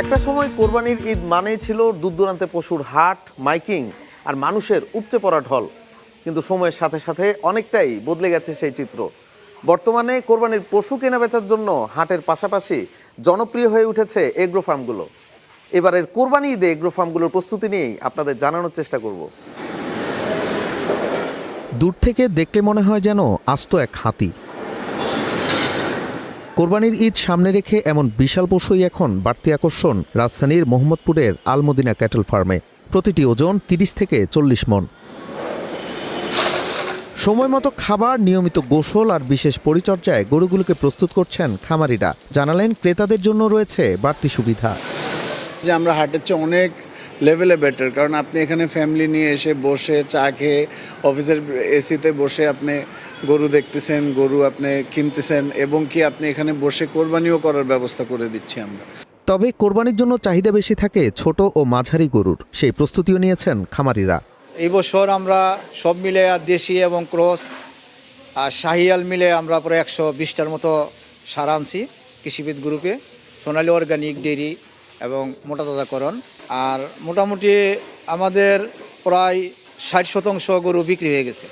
একটা সময় কোরবানির ঈদ মানেই ছিল দূর দূরান্তে পশুর হাট, মাইকিং আর মানুষের উপচে পড়া ঢল। কিন্তু সময়ের সাথে সাথে অনেকটাই বদলে গেছে সেই চিত্র। বর্তমানে কোরবানির পশু কেনা বেচার জন্য হাটের পাশাপাশি জনপ্রিয় হয়ে উঠেছে এগ্রো ফার্মগুলো। এবারের কোরবানি ঈদে এগ্রো ফার্মগুলোর প্রস্তুতি নিয়েই আপনাদের জানানোর চেষ্টা করব। দূর থেকে দেখলে মনে হয় যেন আস্ত এক হাতি। কোরবানির ঈদ সামনে রেখে এমন বিশাল পশুই এখন বাড়তি আকর্ষণ রাজধানীর মোহাম্মদপুরের আলমদিনা ক্যাটল ফার্মে। প্রতিটি ওজন ৩০ থেকে ৪০ মণ। সময় মতো খাবার, নিয়মিত গোসল আর বিশেষ পরিচর্যায় গরুগুলোকে প্রস্তুত করছেন খামারিরা। জানালেন ক্রেতাদের জন্য রয়েছে বাড়তি সুবিধা। যে আমরা হাটের চেয়ে অনেক লেভেলে বেটার, কারণ আপনি এখানে ফ্যামিলি নিয়ে এসে বসে চা খেয়ে অফিসের এসিতে বসে আপনি গরু দেখতেছেন, গরু আপনি কিনতেছেন, এবং কি আপনি এখানে বসে কোরবানিও করার ব্যবস্থা করে দিচ্ছি আমরা। তবে কোরবানির জন্য চাহিদা বেশি থাকে ছোট ও মাঝারি গরুর, সেই প্রস্তুতিও নিয়েছেন খামারিরা। এই বছর আমরা সব মিলে দেশি এবং ক্রস আর শাহিয়াল মিলে আমরা প্রায় 120টার মতো সার আনছি কৃষিবিদ গ্রুপে, সোনালী অর্গানিক ডেয়ারি এবং মোটা তাজাকরণ। আর মোটামুটি আমাদের প্রায় 60% গরু বিক্রি হয়ে গেছে।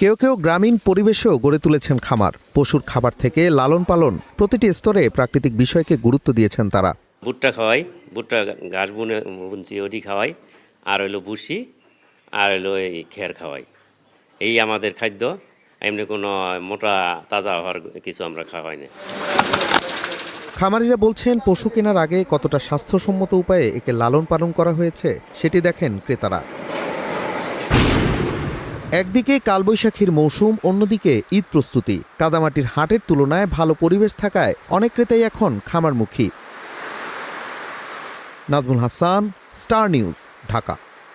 কেউ কেউ গ্রামীণ পরিবেশেও গড়ে তুলেছেন খামার। পশুর খাবার থেকে লালন পালন, প্রতিটি স্তরে প্রাকৃতিক বিষয়কে গুরুত্ব দিয়েছেন তারা। ভুট্টা খাওয়াই, ভুট্টা ঘাস বুনছি ওটি খাওয়াই, আর হইলো ভুসি, আর হইলো এই খের খাওয়াই। এই আমাদের খাদ্য। এমনি কোনো মোটা তাজা হওয়ার কিছু আমরা খাওয়াই না। খামারিরা বলছেন পশু কেনার আগে কতটা স্বাস্থ্যসম্মত উপায়ে একে লালন পালন করা হয়েছে সেটি দেখেন ক্রেতারা। একদিকে কালবৈশাখীর মৌসুম, অন্যদিকে ঈদ প্রস্তুতি। কাদামাটির হাটের তুলনায় ভালো পরিবেশ থাকায় অনেক ক্রেতাই এখন খামারমুখী। Nazmul Hasan, Star News, Dhaka.